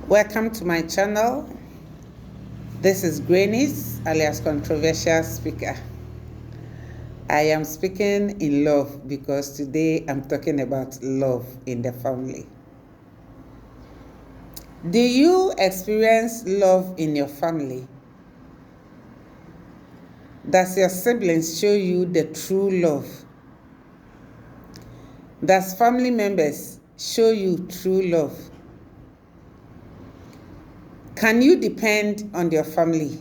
Welcome to my channel. This is Grannies, alias Controversial Speaker. I am speaking in love because today I'm talking about love in the family. Do you experience love in your family? Does your siblings show you the true love? Does family members show you true love? Can you depend on your family?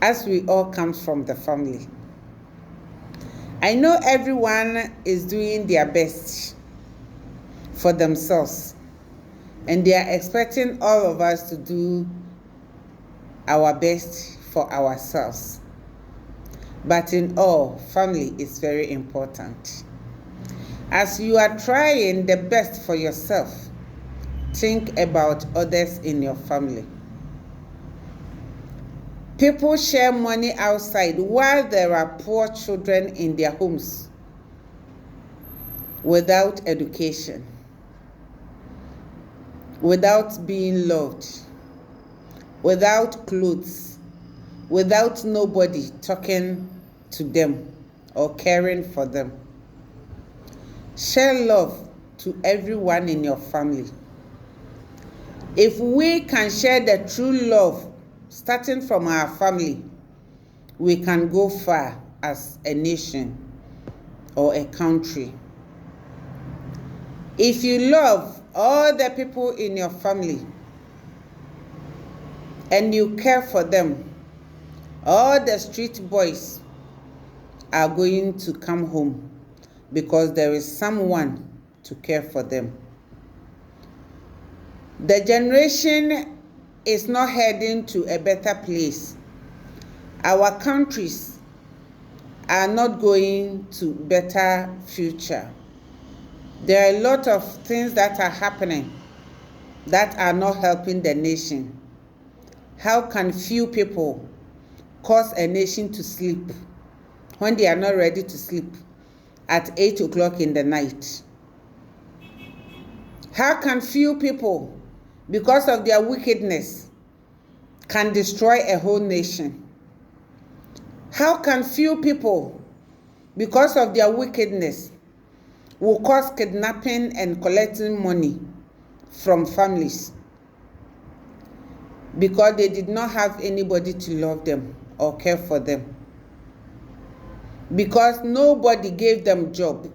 As we all come from the family. I know everyone is doing their best for themselves, and they are expecting all of us to do our best for ourselves. But in all, family is very important. As you are trying the best for yourself, think about others in your family. People share money outside while there are poor children in their homes without education, without being loved, without clothes, without nobody talking to them or caring for them. Share love to everyone in your family. If we can share the true love starting from our family, we can go far as a nation or a country. If you love all the people in your family and you care for them, all the street boys are going to come home because there is someone to care for them. The generation is not heading to a better place. Our countries are not going to better future. There are a lot of things that are happening that are not helping the nation. How can few people cause a nation to sleep when they are not ready to sleep at 8 o'clock in the night? How can few people, because of their wickedness, can destroy a whole nation? How can few people, because of their wickedness, will cause kidnapping and collecting money from families because they did not have anybody to love them or care for them? Because nobody gave them job,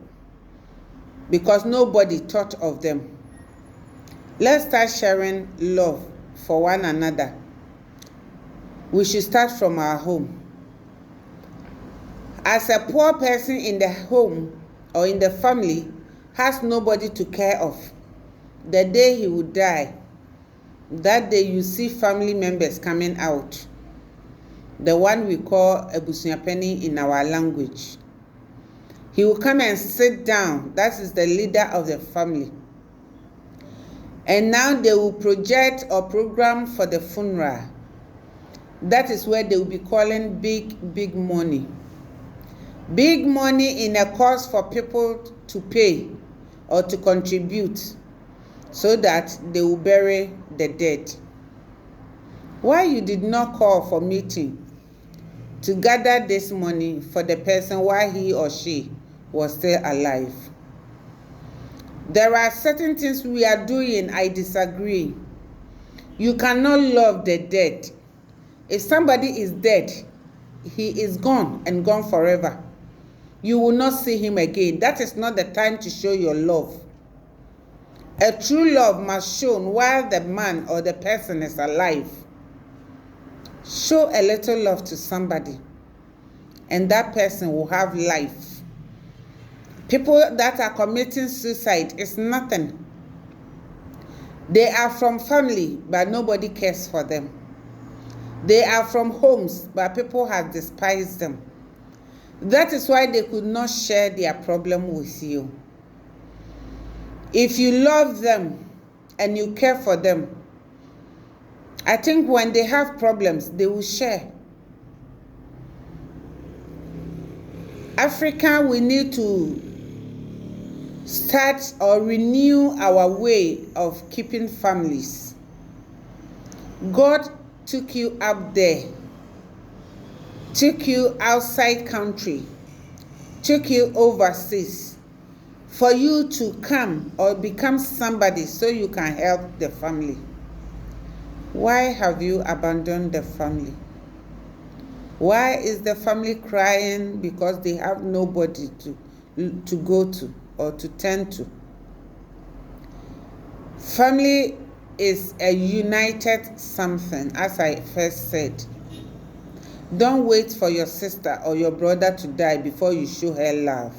because nobody thought of them. Let's start sharing love for one another. We should start from our home. As a poor person in the home or in the family has nobody to care of, the day he will die, that day you see family members coming out, the one we call Ebusuapeni in our language. He will come and sit down. That is the leader of the family. And now they will project or program for the funeral. That is where they will be calling big money. Big money in a cause for people to pay or to contribute so that they will bury the dead. Why you did not call for meeting to gather this money for the person while he or she was still alive? There are certain things we are doing, I disagree. You cannot love the dead. If somebody is dead, he is gone and gone forever. You will not see him again. That is not the time to show your love. A true love must be shown while the man or the person is alive. Show a little love to somebody, and that person will have life. People that are committing suicide is nothing. They are from family, but nobody cares for them. They are from homes, but people have despised them. That is why they could not share their problem with you. If you love them and you care for them, I think when they have problems, they will share. Africa, we need to start or renew our way of keeping families. God took you up there, took you outside country, took you overseas for you to come or become somebody so you can help the family. Why have you abandoned the family? Why is the family crying because they have nobody to go to or to tend to? Family is a united something, as I first said. Don't wait for your sister or your brother to die before you show her love.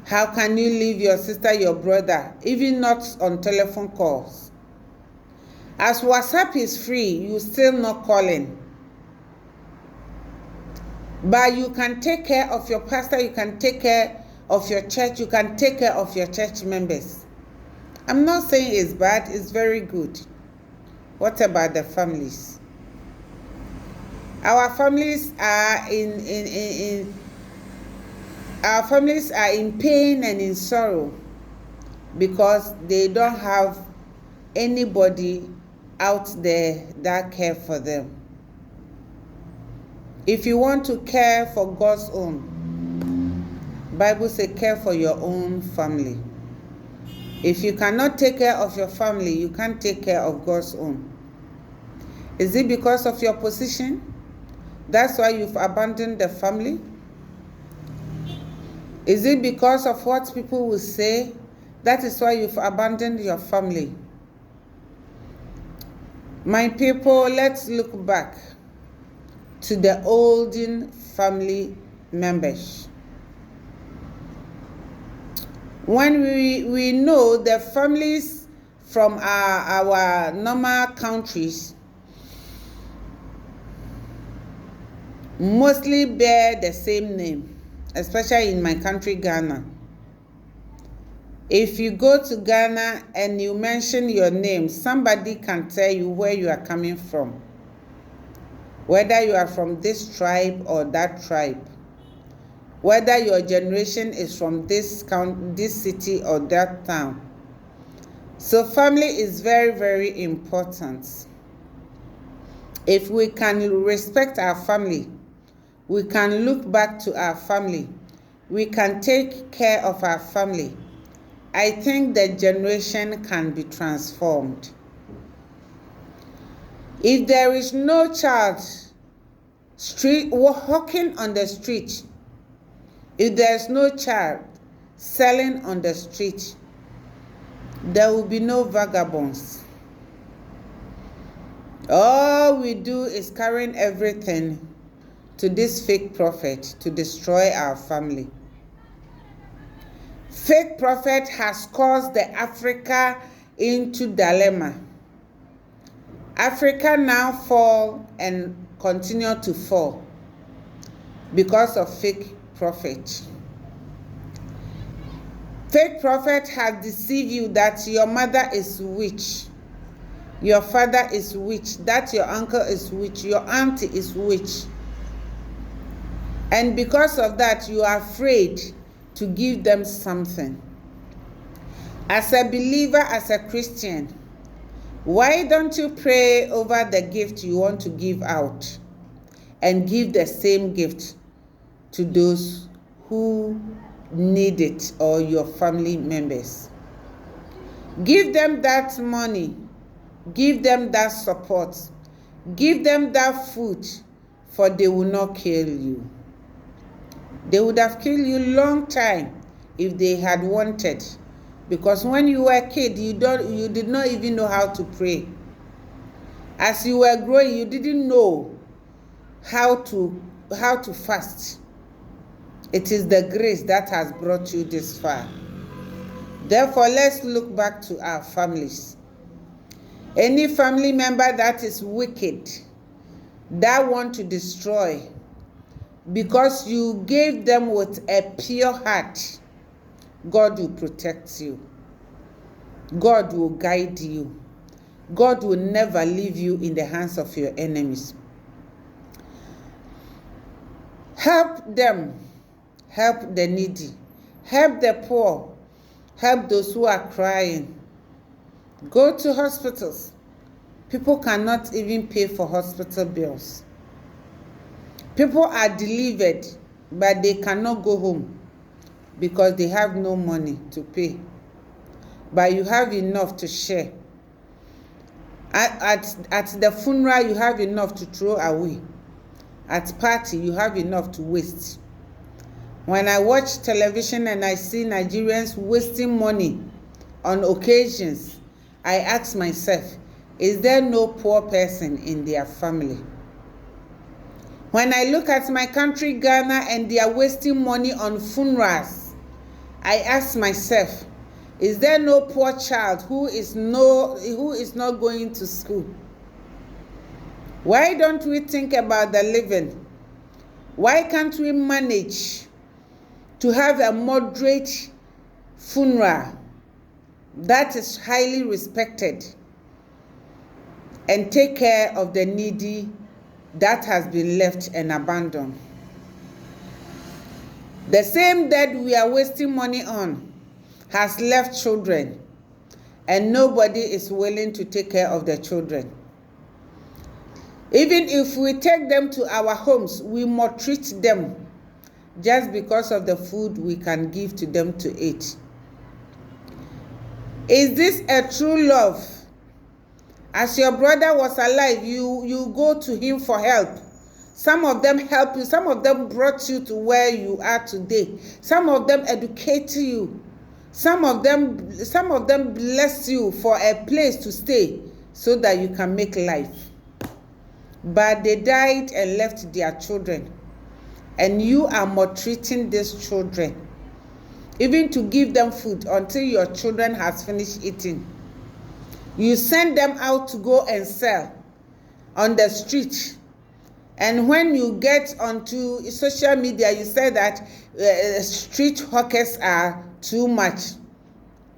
How can you leave your sister, your brother, even not on telephone calls? As WhatsApp is free, you still not calling. But you can take care of your pastor, you can take care of your church, you can take care of your church members. I'm not saying it's bad, it's very good. What about the families? Our families are in pain and in sorrow because they don't have anybody out there that care for them. If you want to care for God's own, Bible says care for your own family. If you cannot take care of your family, you can't take care of God's own. Is it because of your position? That's why you've abandoned the family? Is it because of what people will say? That is why you've abandoned your family. My people, let's look back to the olden family members. When we know the families from our normal countries mostly bear the same name, especially in my country, Ghana. If you go to Ghana and you mention your name, somebody can tell you where you are coming from. Whether you are from this tribe or that tribe. Whether your generation is from this city or that town. So family is very, very important. If we can respect our family, we can look back to our family, we can take care of our family, I think the generation can be transformed. If there is no child walking on the street, if there is no child selling on the street, there will be no vagabonds. All we do is carrying everything to this fake prophet to destroy our family. Fake prophet has caused the Africa into dilemma. Africa now fall and continue to fall because of fake prophet. Fake prophet has deceived you that your mother is witch, your father is witch, that your uncle is witch, your auntie is witch. And because of that, you are afraid to give them something. As a believer, as a Christian, why don't you pray over the gift you want to give out and give the same gift to those who need it or your family members? Give them that money, give them that support, give them that food, for they will not kill you. They would have killed you long time if they had wanted. Because when you were a kid, you did not even know how to pray. As you were growing, you didn't know how to fast. It is the grace that has brought you this far. Therefore, let's look back to our families. Any family member that is wicked, that want to destroy, because you gave them with a pure heart, God will protect you. God will guide you. God will never leave you in the hands of your enemies. Help them. Help the needy. Help the poor. Help those who are crying. Go to hospitals. People cannot even pay for hospital bills. People are delivered, but they cannot go home because they have no money to pay. But you have enough to share. At the funeral, you have enough to throw away. At party, you have enough to waste. When I watch television and I see Nigerians wasting money on occasions, I ask myself, is there no poor person in their family? When I look at my country, Ghana, and they are wasting money on funerals, I ask myself, is there no poor child who is not going to school? Why don't we think about the living? Why can't we manage to have a moderate funeral that is highly respected and take care of the needy that has been left and abandoned? The same dead we are wasting money on has left children, and nobody is willing to take care of the children. Even if we take them to our homes, we maltreat them just because of the food we can give to them to eat. Is this a true love? As your brother was alive, you go to him for help. Some of them help you. Some of them brought you to where you are today. Some of them educate you. Some of them bless you for a place to stay so that you can make life. But they died and left their children. And you are maltreating these children. Even to give them food until your children has finished eating. You send them out to go and sell on the street. And when you get onto social media, you say that street hawkers are too much.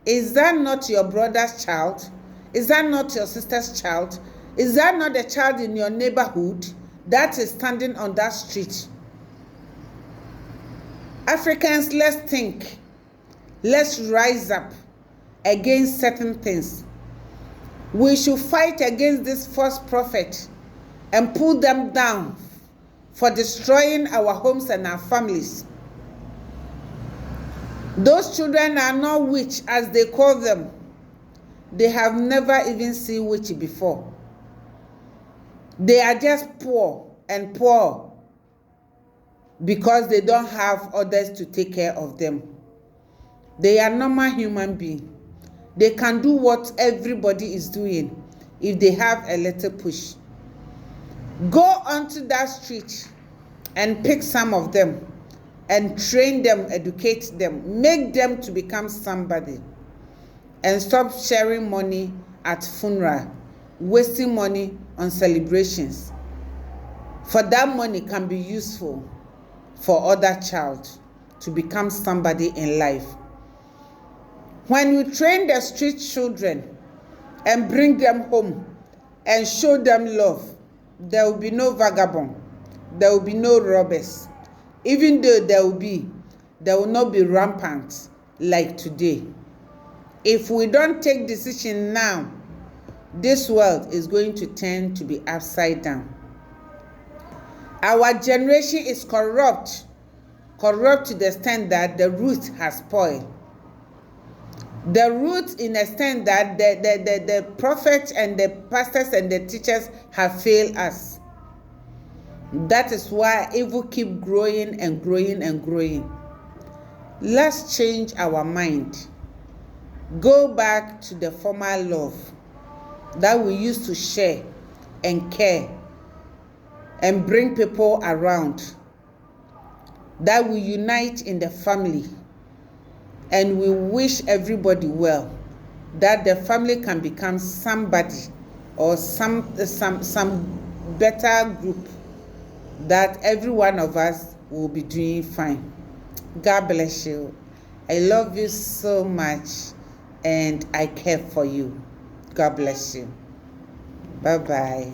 Is that not your brother's child? Is that not your sister's child? Is that not the child in your neighborhood that is standing on that street? Africans, let's think. Let's rise up against certain things. We should fight against this false prophet and pull them down for destroying our homes and our families. Those children are not witch, as they call them. They have never even seen witch before. They are just poor and poor because they don't have others to take care of them. They are normal human beings. They can do what everybody is doing if they have a little push. Go onto that street and pick some of them and train them, educate them, make them to become somebody, and stop sharing money at funeral, wasting money on celebrations. For that money can be useful for other child to become somebody in life. When you train the street children and bring them home and show them love, there will be no vagabond, there will be no robbers. Even though there will not be rampant like today. If we don't take decision now, this world is going to tend to be upside down. Our generation is corrupt to the extent that the root has spoiled. The root in the extent that the prophets and the pastors and the teachers have failed us. That is why evil keep growing and growing and growing. Let's change our mind. Go back to the former love that we used to share and care and bring people around. That we unite in the family and we wish everybody well. That the family can become somebody or some better group. That every one of us will be doing fine. God bless you. I love you so much and I care for you. God bless you. Bye-bye.